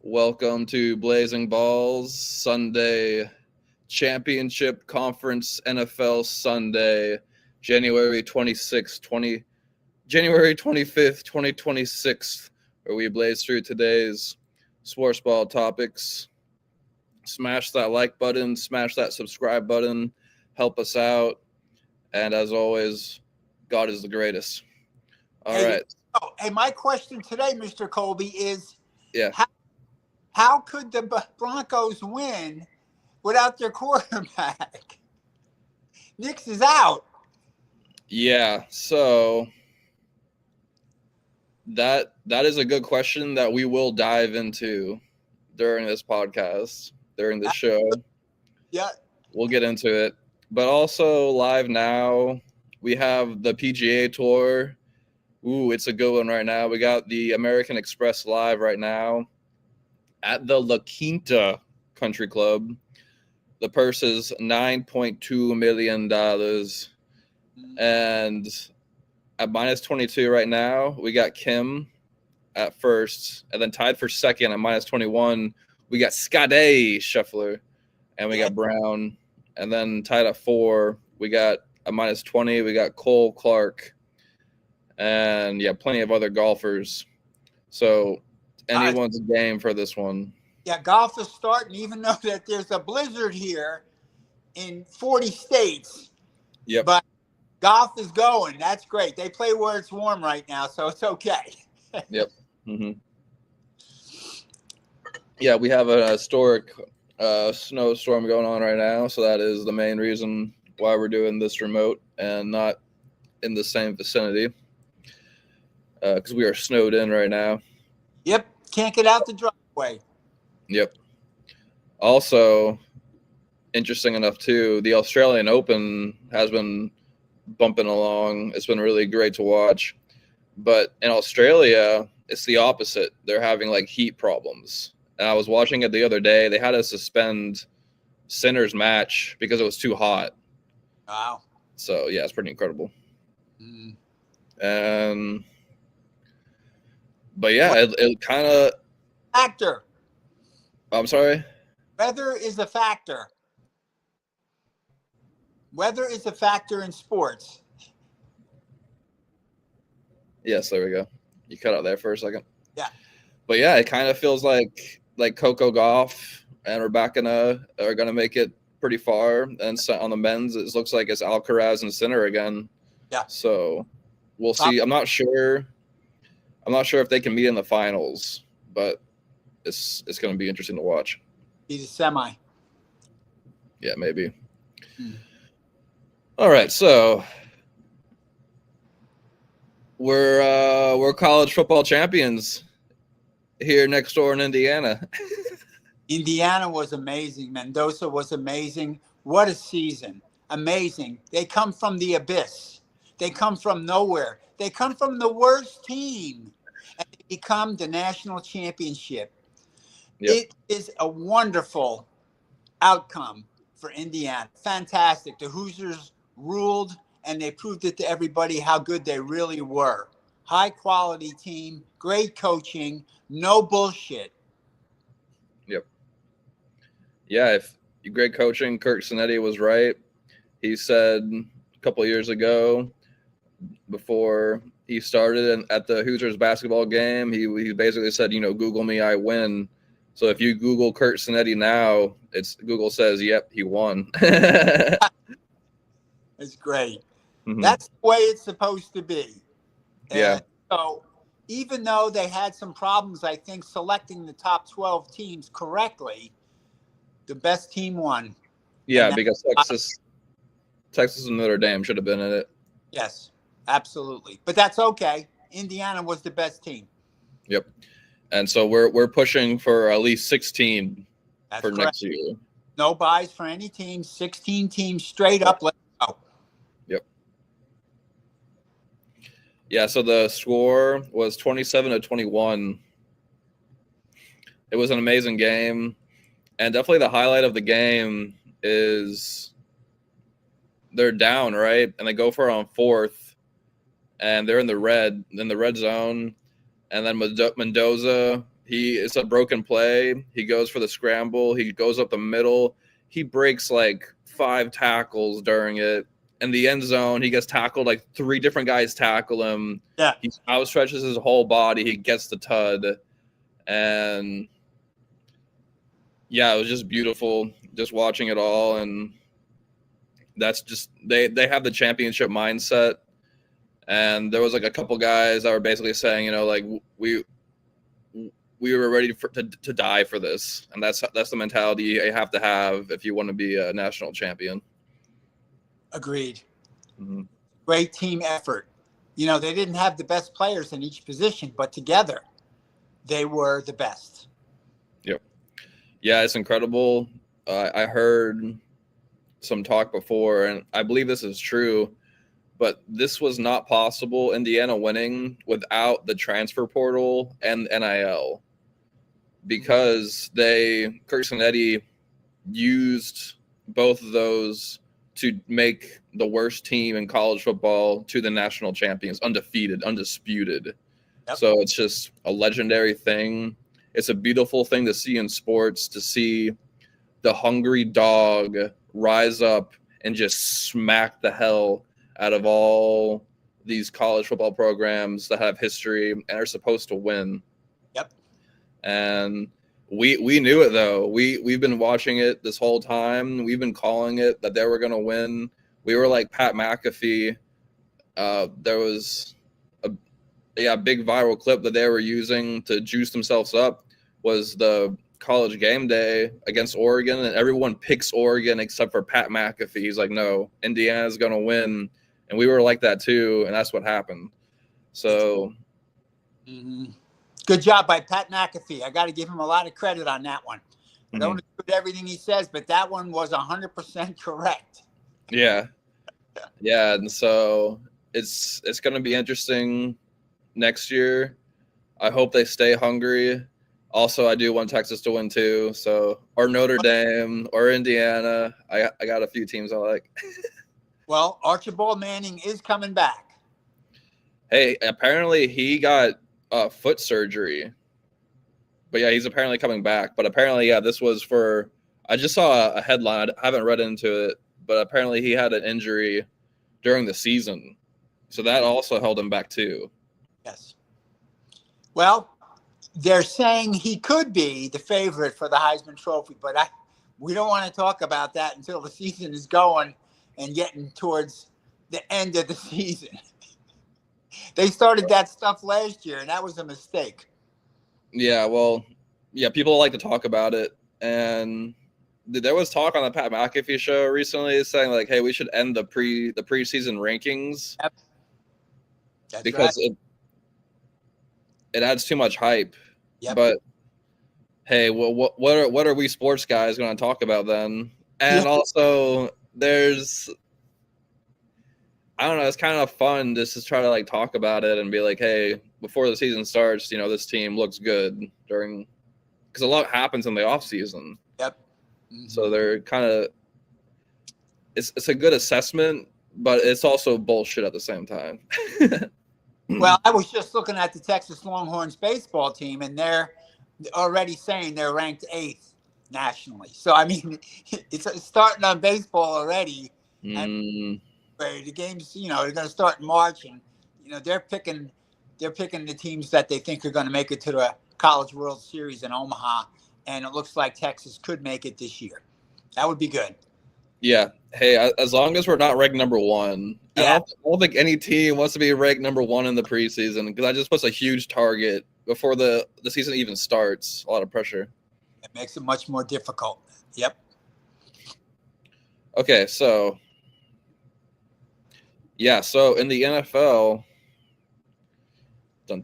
Welcome to Blazing Balls Sunday Championship Conference NFL Sunday, January 25th, 2026, where we blaze through today's sports ball topics. Smash that like button, smash that subscribe button, help us out. And as always, God is the greatest. All right. Hey, my question today, Mr. Colby, is Yeah. How could the Broncos win without their quarterback? Nix is out. Yeah, so that is a good question that we will dive into during this podcast, during the show. Yeah. We'll get into it. But also live now, we have the PGA Tour. Ooh, it's a good one right now. We got the American Express live right now at the La Quinta Country Club. The purse is $9.2 million. And at minus 22 right now, we got Kim at first. And then tied for second at minus 21, we got Skade Scheffler. And we got Brown. And then tied at 4, we got at minus 20, we got Cole Clark. And, yeah, plenty of other golfers. So anyone's game for this one. Yeah, golf is starting, even though that there's a blizzard here in 40 states. Yep. But golf is going. That's great. They play where it's warm right now, so it's okay. Yep. Mm-hmm. Yeah, we have a historic snowstorm going on right now, so that is the main reason why we're doing this remote and not in the same vicinity, because we are snowed in right now. Yep, can't get out the driveway. Yep. Also, interesting enough too, the Australian Open has been bumping along. It's been really great to watch. But in Australia, it's the opposite. They're having like heat problems. And I was watching it the other day. They had to suspend Sinner's match because it was too hot. Wow. So, yeah, it's pretty incredible. But yeah, it kind of factor. I'm sorry? Weather is a factor. Weather is a factor in sports. Yes, there we go. You cut out there for a second. Yeah. But yeah, it kind of feels like Coco Gauff and Rebecca are going to make it pretty far. And so on the men's, it looks like it's Alcaraz and Sinner again. Yeah. So we'll see. I'm not sure if they can meet in the finals, but it's going to be interesting to watch. He's a semi. Yeah, maybe. All right, so we're college football champions here next door in Indiana. Indiana was amazing. Mendoza was amazing. What a season. Amazing. They come from the abyss. They come from nowhere. They come from the worst team and they become the national championship. Yep. It is a wonderful outcome for Indiana. Fantastic. The Hoosiers ruled, and they proved it to everybody how good they really were. High quality team, great coaching, no bullshit. Yep. Yeah, if great coaching, Kirk Cinetti was right. He said a couple of years ago, before he started at the Hoosiers basketball game, he basically said, Google me, I win. So if you Google Kurt Cinetti now, Google says, yep, he won. It's great. Mm-hmm. That's the way it's supposed to be. Yeah. So even though they had some problems, I think, selecting the top 12 teams correctly, the best team won. Yeah, because Texas and Notre Dame should have been in it. Yes, absolutely. But that's okay. Indiana was the best team. Yep. And so we're pushing for at least 16 for correct. Next year. No buys for any team. 16 teams straight up. Let's go. Yep. Yeah, so the score was 27-21. It was an amazing game. And definitely the highlight of the game is they're down, right? And they go for it on fourth. And they're in the red zone. And then Mendoza, It's a broken play. He goes for the scramble. He goes up the middle. He breaks like 5 tackles during it. In the end zone, he gets tackled. Like 3 different guys tackle him. Yeah. He outstretches his whole body. He gets the tud. And yeah, it was just beautiful just watching it all. And that's just they have the championship mindset. And there was like a couple guys that were basically saying, like we were ready to die for this, and that's the mentality you have to have if you want to be a national champion. Agreed. Mm-hmm. Great team effort. They didn't have the best players in each position, but together they were the best. Yep. Yeah, it's incredible. I heard some talk before, and I believe this is true, but this was not possible, Indiana winning, without the transfer portal and NIL, because Kirk Cinetti used both of those to make the worst team in college football to the national champions, undefeated, undisputed. Yep. So it's just a legendary thing. It's a beautiful thing to see in sports, to see the hungry dog rise up and just smack the hell out of all these college football programs that have history and are supposed to win. Yep. And we knew it, though. We've been watching it this whole time. We've been calling it that they were going to win. We were like Pat McAfee. There was a big viral clip that they were using to juice themselves up was the College Game Day against Oregon, and everyone picks Oregon except for Pat McAfee. He's like, no, Indiana's going to win. And we were like that too, and that's what happened. So good job by Pat McAfee. I got to give him a lot of credit on that one. I don't agree with everything he says, but that one was 100% correct. Yeah. Yeah, and so it's going to be interesting next year. I hope they stay hungry. Also, I do want Texas to win too. So, or Notre Dame or Indiana. I got a few teams I like. Well, Archibald Manning is coming back. Hey, apparently he got foot surgery. But yeah, he's apparently coming back. But apparently, yeah, this was for – I just saw a headline. I haven't read into it. But apparently he had an injury during the season. So that also held him back too. Yes. Well, they're saying he could be the favorite for the Heisman Trophy, but we don't want to talk about that until the season is going and getting towards the end of the season. They started that stuff last year, and that was a mistake. Yeah, well, yeah, people like to talk about it, and there was talk on the Pat McAfee show recently saying like, "Hey, we should end the preseason rankings." Yep. That's because right. it adds too much hype. Yep. But hey, well, what are we sports guys going to talk about then? And also, there's, I don't know, it's kind of fun just to try to like talk about it and be like, hey, before the season starts, this team looks good because a lot happens in the off season. Yep. So they're kind of, it's a good assessment, but it's also bullshit at the same time. Well, I was just looking at the Texas Longhorns baseball team, and they're already saying they're ranked 8th nationally. So, I mean, it's starting on baseball already. And the games, they're going to start in March, and, they're picking the teams that they think are going to make it to the College World Series in Omaha. And it looks like Texas could make it this year. That would be good. Yeah. Hey, as long as we're not ranked number 1. Yeah. I don't think any team wants to be ranked number 1 in the preseason because that just puts a huge target before the season even starts. A lot of pressure. It makes it much more difficult. Yep. Okay, so so in the NFL, so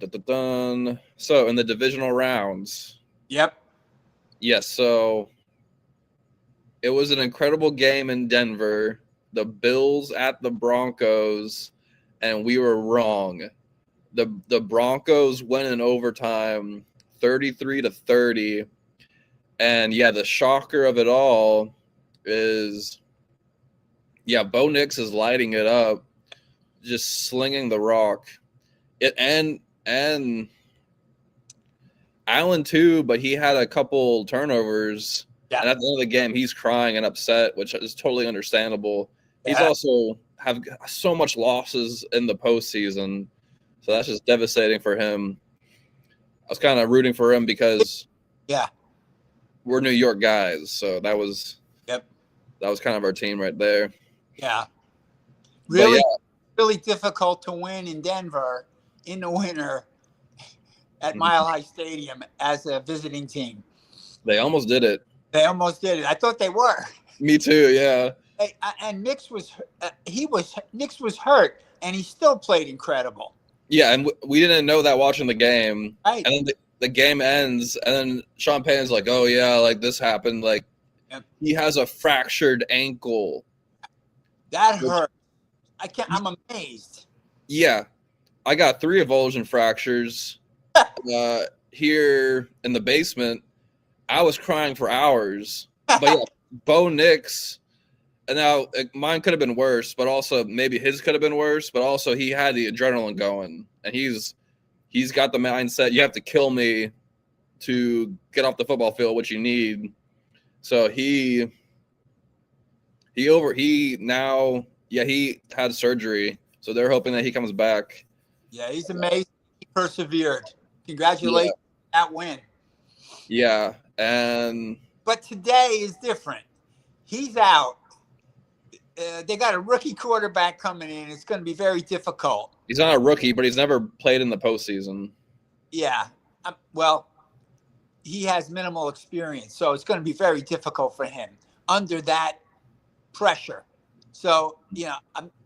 in the divisional rounds. Yep. Yes, so it was an incredible game in Denver. The Bills at the Broncos, and we were wrong. The Broncos went in overtime 33-30. And yeah, the shocker of it all is Bo Nix is lighting it up, just slinging the rock. And Allen too, but he had a couple turnovers. Yeah. And at the end of the game, he's crying and upset, which is totally understandable. He's Yeah. also have so much losses in the postseason, so that's just devastating for him. I was kind of rooting for him because we're New York guys, so that was kind of our team right there. Yeah. Really, really difficult to win in Denver in the winter at Mile High Stadium as a visiting team. They almost did it. They almost did it. I thought they were. Me too. Yeah. Hey, and Knicks was hurt, and he still played incredible. Yeah, and we didn't know that watching the game. Right. And then the game ends, and then Sean Payton's like, "Oh yeah, like this happened. Like he has a fractured ankle." That hurt. I'm amazed. Yeah, I got 3 avulsion fractures here in the basement. I was crying for hours. But yeah, Bo Nix, and now mine could have been worse, but also maybe his could have been worse. But also he had the adrenaline going, and he's got the mindset you have to kill me to get off the football field, which you need. So he had surgery, so they're hoping that he comes back. Yeah, he's amazing. He persevered. Congratulations on that win. Yeah, but today is different. He's out. They got a rookie quarterback coming in. It's going to be very difficult. He's not a rookie, but he's never played in the postseason. Yeah. Well, he has minimal experience, so it's going to be very difficult for him under that pressure. So,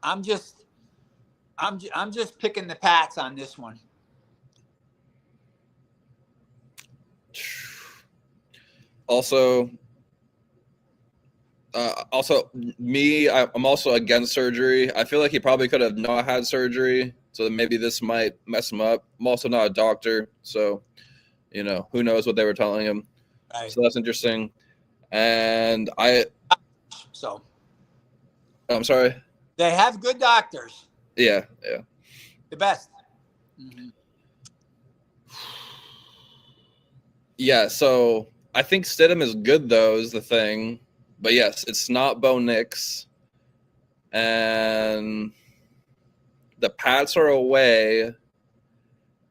I'm just picking the Pats on this one. Also, I'm also against surgery. I feel like he probably could have not had surgery, so maybe this might mess him up. I'm also not a doctor, so who knows what they were telling him. Right. So that's interesting. And I'm sorry. They have good doctors. Yeah. The best. Mm-hmm. Yeah, so I think Stidham is good, though, is the thing. But yes, it's not Bo Nix. And the Pats are away.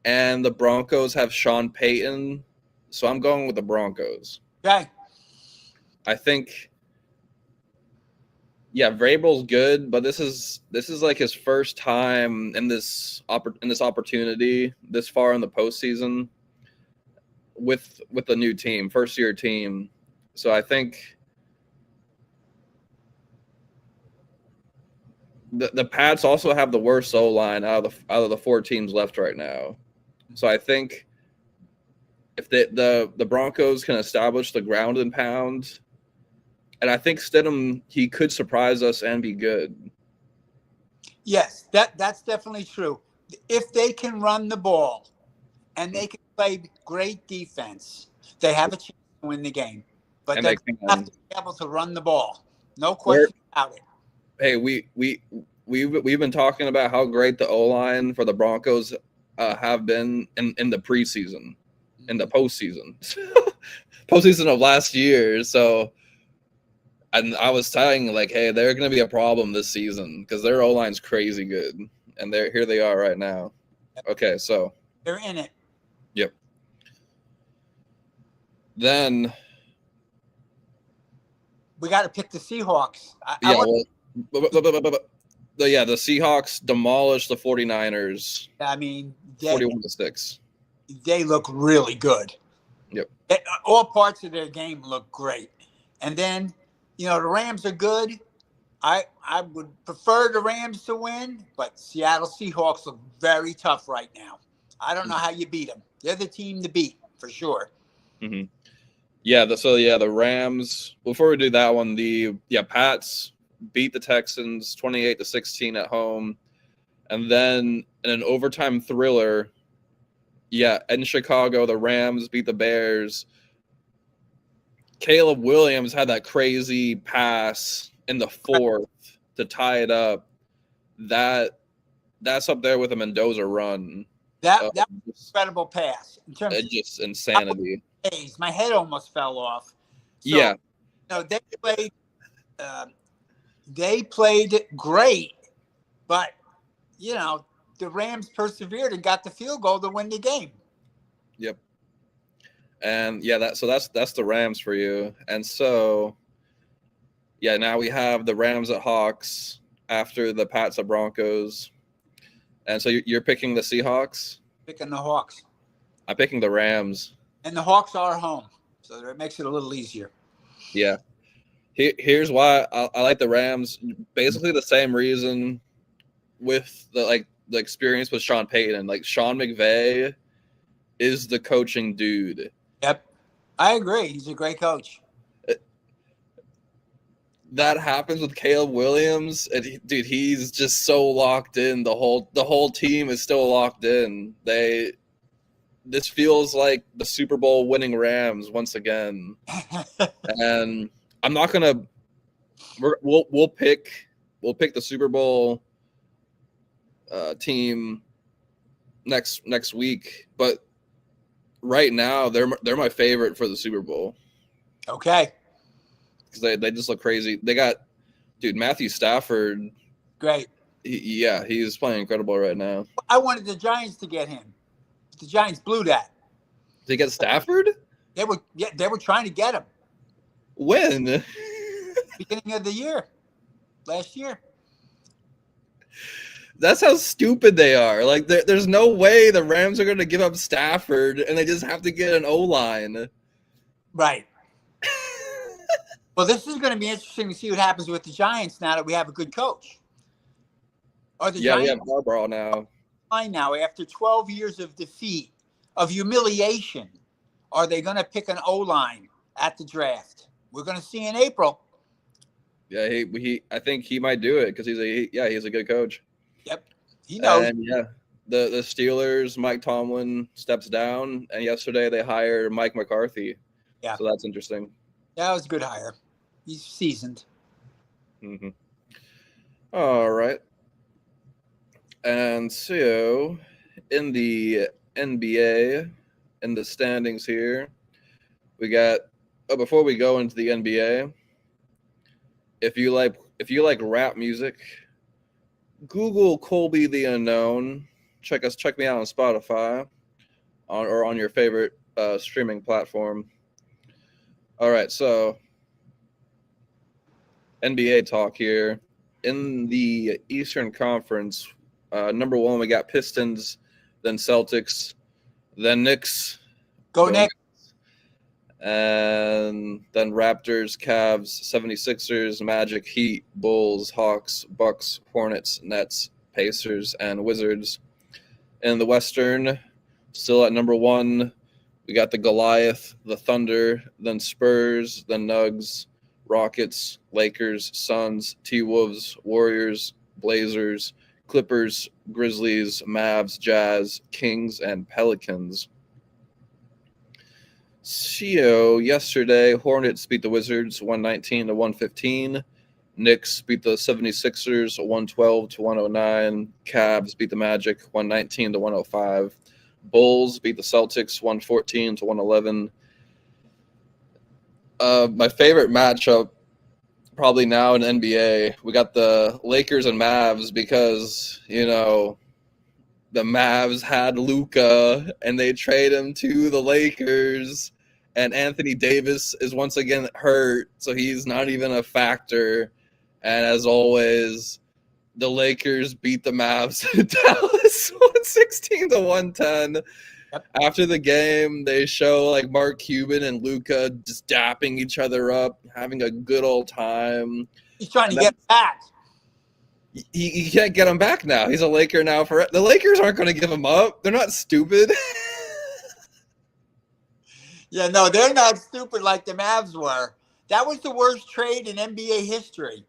And the Broncos have Sean Payton. So I'm going with the Broncos. Okay. I think, Vrabel's good, but this is like his first time in this opportunity this far in the postseason with the new team, first year team. So I think the Pats also have the worst O-line out of the 4 teams left right now. So I think if the Broncos can establish the ground and pound, and I think Stidham, he could surprise us and be good. Yes, that's definitely true. If they can run the ball and they can play great defense, they have a chance to win the game. But they have to be able to run the ball. No question about it. Hey, we've been talking about how great the O-line for the Broncos have been in the preseason, in the postseason, postseason of last year. So, and I was saying like, hey, they're going to be a problem this season because their O-line's crazy good, and here they are right now. Okay, so they're in it. Yep. Then we got to pick the Seahawks. The Seahawks demolished the 49ers. I mean, 41-6. They look really good. Yep. All parts of their game look great. And then, the Rams are good. I would prefer the Rams to win, but Seattle Seahawks look very tough right now. I don't know how you beat them. They're the team to beat for sure. Mm-hmm. Yeah. The Rams. Before we do that one, Pats beat the Texans 28-16 at home, and then in an overtime thriller, in Chicago, the Rams beat the Bears. Caleb Williams had that crazy pass in the 4th to tie it up. That's up there with a Mendoza run. That of that was just, an incredible pass in terms of just insanity. days. My head almost fell off. So Yeah, uh, they played great, but the Rams persevered and got the field goal to win the game. yep. And yeah, that's the Rams for you. And so yeah, now we have the Rams at Hawks after the Pats at Broncos. And so you're picking the Seahawks? Picking the Hawks. I'm picking the Rams. And the Hawks are home, so that makes it a little easier. Yeah. Here's why I like the Rams. Basically the same reason with the experience with Sean Payton. Like Sean McVay is the coaching dude. Yep. I agree. He's a great coach. That happens with Caleb Williams, and dude, he's just so locked in. The whole team is still locked in. This feels like the Super Bowl winning Rams once again. And I'm not gonna. We'll pick the Super Bowl team next week, but right now they're my favorite for the Super Bowl. Okay. Because they just look crazy. They got, dude, Matthew Stafford. Great. He's playing incredible right now. I wanted the Giants to get him. The Giants blew that. Did he get Stafford? They were trying to get him. When? Beginning of the year. Last year. That's how stupid they are. Like, there's no way the Rams are going to give up Stafford, and they just have to get an O-line. Right. Well, this is going to be interesting to see what happens with the Giants now that we have a good coach. We have Harbaugh now. Now, after 12 years of defeat, of humiliation, are they going to pick an O-line at the draft? We're going to see in April. Yeah, I think he might do it because he's a good coach. Yep, he knows. And yeah, the Steelers, Mike Tomlin steps down, and yesterday they hired Mike McCarthy. Yeah, so that's interesting. That was a good hire. He's seasoned. Mm-hmm. All right. And so in the NBA, in the standings here, we got before we go into the NBA, if you like rap music, Google Colby the Unknown. Check me out on Spotify or on your favorite streaming platform. All right, so NBA talk here. In the Eastern Conference, number one, we got Pistons, then Celtics, then Knicks. Go Knicks. And then Raptors, Cavs, 76ers, Magic, Heat, Bulls, Hawks, Bucks, Hornets, Nets, Pacers, and Wizards. In the Western, still at number one, we got the Goliath, the Thunder, then Spurs, then Nugs, Rockets, Lakers, Suns, T-Wolves, Warriors, Blazers, Clippers, Grizzlies, Mavs, Jazz, Kings, and Pelicans. So yesterday, Hornets beat the Wizards 119-115. Knicks beat the 76ers 112-109. Cavs beat the Magic 119-105. Bulls beat the Celtics 114-111. My favorite matchup probably now in NBA, we got the Lakers and Mavs because, the Mavs had Luka and they trade him to the Lakers, and Anthony Davis is once again hurt, so he's not even a factor. And as always, the Lakers beat the Mavs in Dallas 116-110. Yep. After the game, they show Mark Cuban and Luka just dapping each other up, having a good old time. He's trying to get back. He can't get him back now. He's a Laker now. The Lakers aren't going to give him up. They're not stupid. Yeah, no, they're not stupid like the Mavs were. That was the worst trade in NBA history.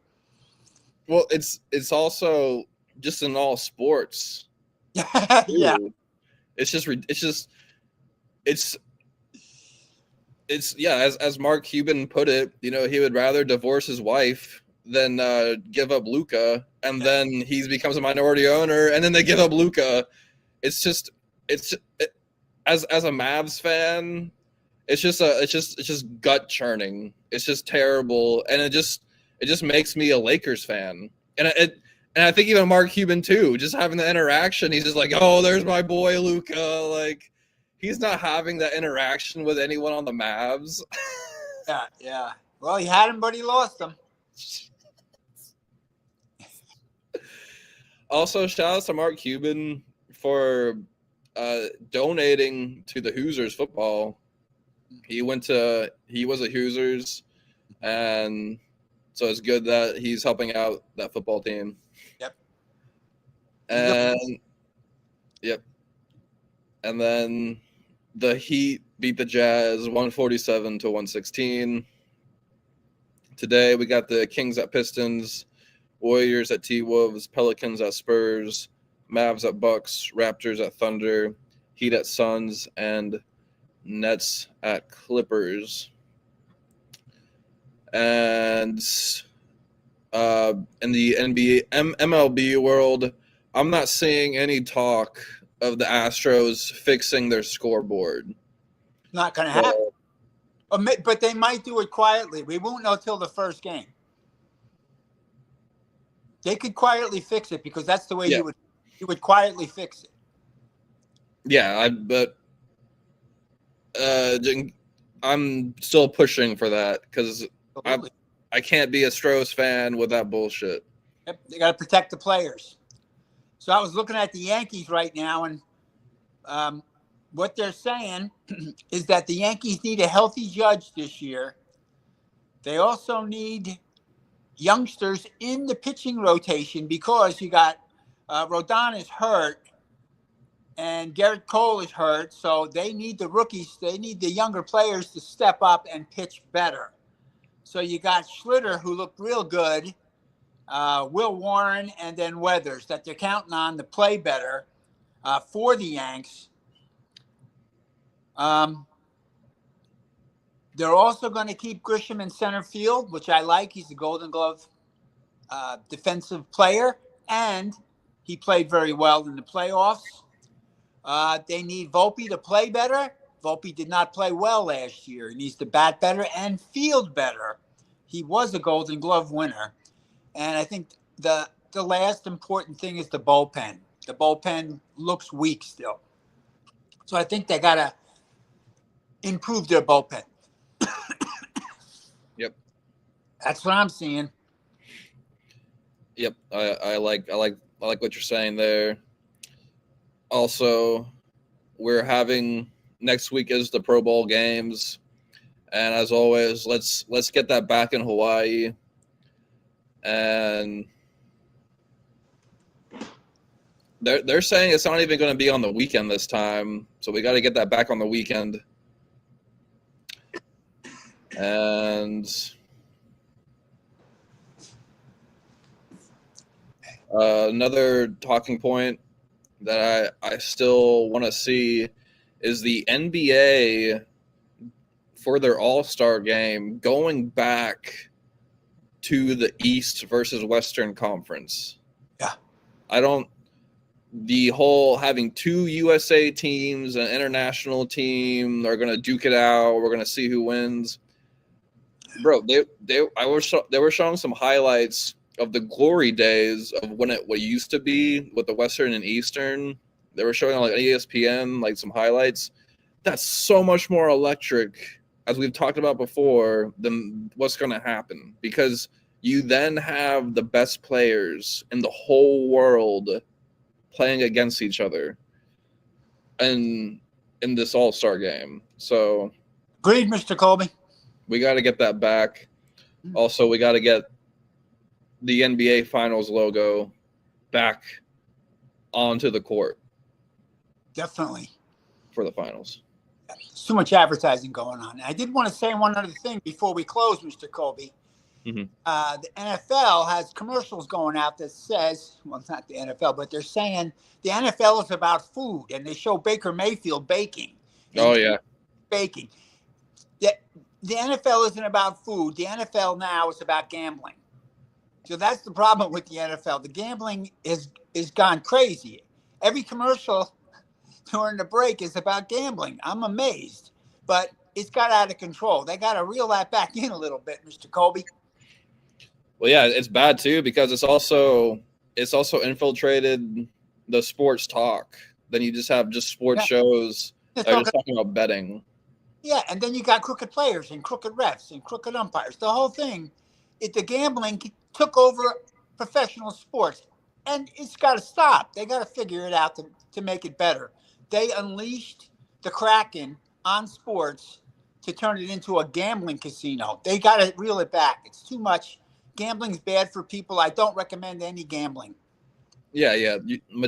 Well, it's also just in all sports. Yeah. As Mark Cuban put it, he would rather divorce his wife than give up Luka, and then he becomes a minority owner, and then they give up Luka. It's just as a Mavs fan, it's just gut churning. It's just terrible, and it just makes me a Lakers fan. And I think even Mark Cuban too, just having the interaction, he's just like, oh, there's my boy Luka. Like, he's not having that interaction with anyone on the Mavs. Yeah. Well, he had him, but he lost him. Also, shout out to Mark Cuban for donating to the Hoosiers football. He was a Hoosiers, and so it's good that he's helping out that football team. Yep. And then the Heat beat the Jazz 147-116. Today we got the Kings at Pistons, Warriors at T-Wolves, Pelicans at Spurs, Mavs at Bucks, Raptors at Thunder, Heat at Suns, and Nets at Clippers. And in the NBA, MLB world, I'm not seeing any talk of the Astros fixing their scoreboard. Not going to happen. But they might do it quietly. We won't know till the first game. They could quietly fix it because that's the way you would quietly fix it. Yeah, but I'm still pushing for that because I can't be a Stros fan with that bullshit. Yep, they got to protect the players. So I was looking at the Yankees right now, and what they're saying is that the Yankees need a healthy Judge this year. They also need youngsters in the pitching rotation because you got Rodon is hurt and Garrett Cole is hurt. So they need the rookies. They need the younger players to step up and pitch better. So you got Schlitter, who looked real good, Will Warren, and then Weathers that they're counting on to play better for the Yanks. They're also going to keep Grisham in center field, which I like. He's a Golden Glove defensive player, and he played very well in the playoffs. They need Volpe to play better. Volpe did not play well last year. He needs to bat better and field better. He was a Golden Glove winner. And I think the last important thing is the bullpen. The bullpen looks weak still. So I think they got to improve their bullpen. Yep. That's what I'm seeing. Yep. I like what you're saying there. Also, we're having next week is the Pro Bowl games. And as always, let's get that back in Hawaii. And they're saying it's not even going to be on the weekend this time, so we got to get that back on the weekend. And another talking point that I still want to see is the NBA for their All-Star game going back to the East versus Western Conference. Yeah. The whole having two USA teams, an international team, they're going to duke it out. We're going to see who wins. Bro, they were showing some highlights of the glory days of what used to be with the Western and Eastern. They were showing on like ESPN, like some highlights. That's so much more electric, as we've talked about before, than what's going to happen, because you then have the best players in the whole world playing against each other and in this All-Star game. So agreed, Mr. Colby. We got to get that back. Also, we got to get the NBA Finals logo back onto the court. Definitely. For the finals. There's too much advertising going on. I did want to say one other thing before we close, Mr. Colby. Mm-hmm. The NFL has commercials going out that says, well, it's not the NFL, but they're saying the NFL is about food, and they show Baker Mayfield baking. Oh, yeah. Baking. The NFL isn't about food. The NFL now is about gambling. So that's the problem with the NFL. The gambling is gone crazy. Every commercial during the break is about gambling. I'm amazed, but it's got out of control. They got to reel that back in a little bit, Mr. Colby. Well, yeah, it's bad too because it's also infiltrated the sports talk. Then you just have sports shows that are just talking about betting. Yeah, and then you got crooked players and crooked refs and crooked umpires. The whole thing, the gambling took over professional sports, and it's got to stop. They got to figure it out to make it better. They unleashed the Kraken on sports to turn it into a gambling casino. They got to reel it back. It's too much. Gambling's bad for people. I don't recommend any gambling. Yeah.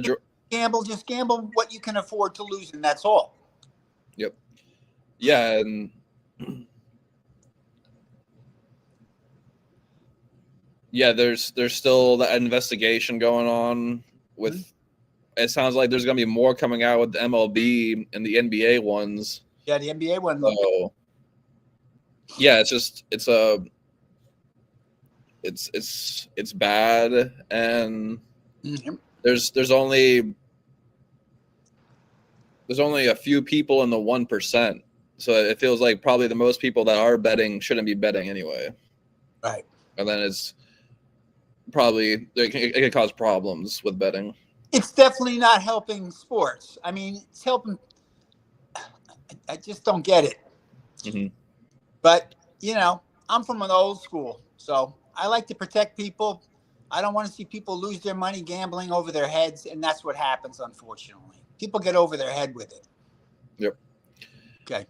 Just gamble what you can afford to lose, and that's all. Yep. Yeah, and yeah, there's still that investigation going on with. Mm-hmm. It sounds like there's going to be more coming out with the MLB and the NBA ones. Yeah, the NBA one. So, yeah, it's bad, and mm-hmm. there's only a few people in the 1%. So it feels like probably the most people that are betting shouldn't be betting anyway. Right. And then it's probably it can cause problems with betting. It's definitely not helping sports. I mean, it's helping. I just don't get it. Mm-hmm. But, I'm from an old school, so I like to protect people. I don't want to see people lose their money gambling over their heads, and that's what happens, unfortunately. People get over their head with it. Yep. Okay.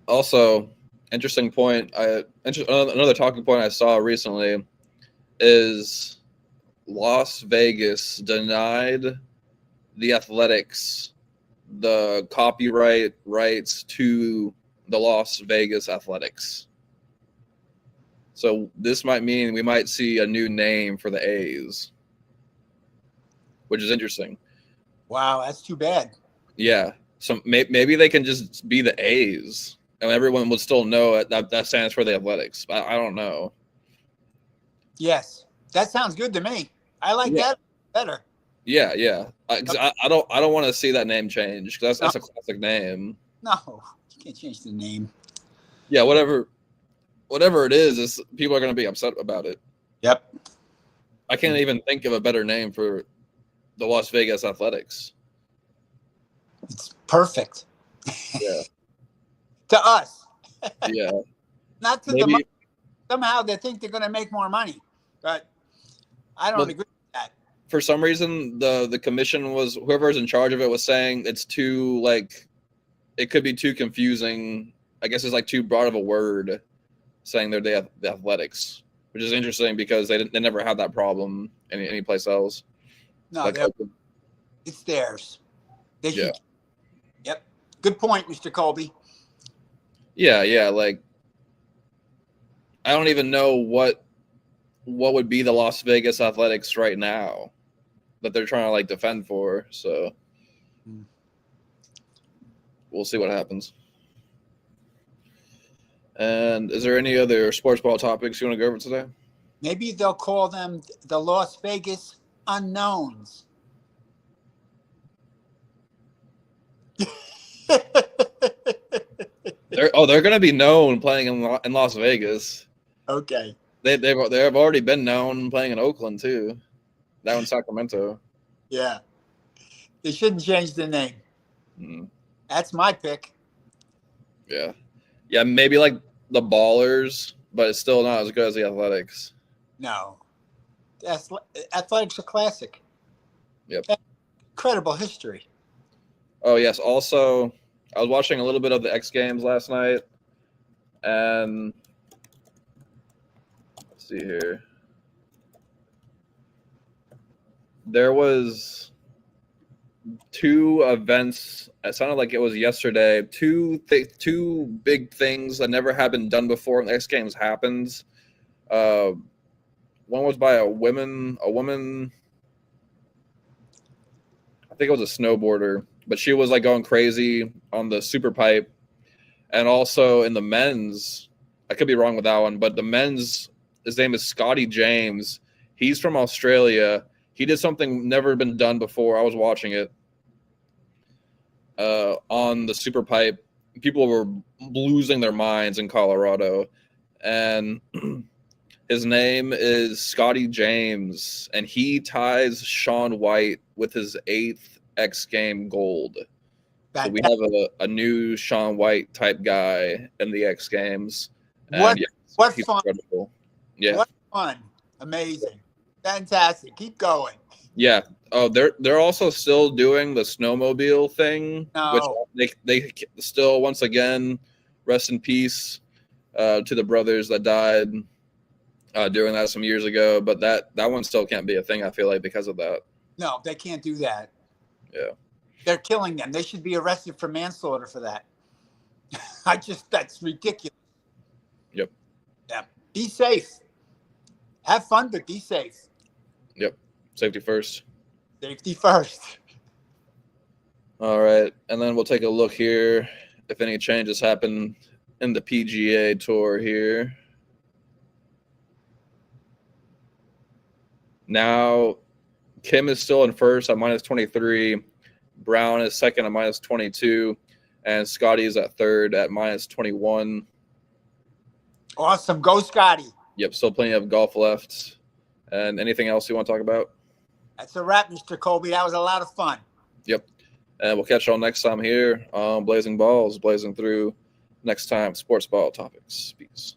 Also, interesting point. Another talking point I saw recently is Las Vegas denied the Athletics the copyright rights to the Las Vegas Athletics. So this might mean we might see a new name for the A's, which is interesting. Wow, that's too bad. Yeah. So maybe they can just be the A's, and everyone would still know that stands for the Athletics. I don't know. Yes, that sounds good to me. I like that better. Yeah. I don't want to see that name change because that's a classic name. No, you can't change the name. Yeah, whatever it is people are going to be upset about it. Yep. I can't even think of a better name for the Las Vegas Athletics. It's perfect. Yeah. To us. Yeah. Not to the money. Somehow they think they're going to make more money, but I don't agree with that. For some reason, the commission was whoever's in charge of it was saying it's too it could be too confusing. I guess it's too broad of a word, saying they're the Athletics, which is interesting because they never had that problem any place else. No, it's theirs. They should. Yep. Good point, Mr. Colby. Yeah. I don't even know what would be the Las Vegas Athletics right now that they're trying to defend for. So we'll see what happens. And is there any other sports ball topics you want to go over today? Maybe they'll call them the Las Vegas Unknowns. They're going to be known playing in Las Vegas. Okay. They've already been known playing in Oakland too. That one's Sacramento. Yeah. They shouldn't change the name. Mm. That's my pick. Yeah. Yeah, maybe the Ballers, but it's still not as good as the Athletics. No. Athletics are classic. Yep. Incredible history. Oh, yes. Also, I was watching a little bit of the X Games last night, and let's see here. There was two events. It sounded like it was yesterday. Two big things that never had been done before in the X Games happens. One was by a woman. I think it was a snowboarder, but she was going crazy on the super pipe. And also in the men's, I could be wrong with that one, but the men's, his name is Scotty James. He's from Australia. He did something never been done before. I was watching it. on the Super Pipe. People were losing their minds in Colorado, and his name is Scotty James, and he ties Shaun White with his 8th X Game gold. So we have a new Shaun White type guy in the X Games. What he's fun! incredible. Yeah, what fun! Amazing, fantastic. Keep going. yeah. Oh, they're also still doing the snowmobile thing, which No, they still, once again, rest in peace to the brothers that died doing that some years ago. But that one still can't be a thing, I feel like, because of that. no, they can't do that. Yeah. They're killing them. They should be arrested for manslaughter for that. That's ridiculous. Yep. Yeah. Be safe. Have fun, but be safe. Yep. Safety first. Safety first. All right. And then we'll take a look here if any changes happen in the PGA Tour here. Now, Kim is still in first at -23. Brown is second at -22. And Scotty is at third at -21. Awesome. Go, Scotty. Yep. Still plenty of golf left. And anything else you want to talk about? That's a wrap, Mr. Colby. That was a lot of fun. Yep. And we'll catch y'all next time here on Blazing Balls, blazing through next time sports ball topics. Peace.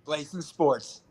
Blazing Sports.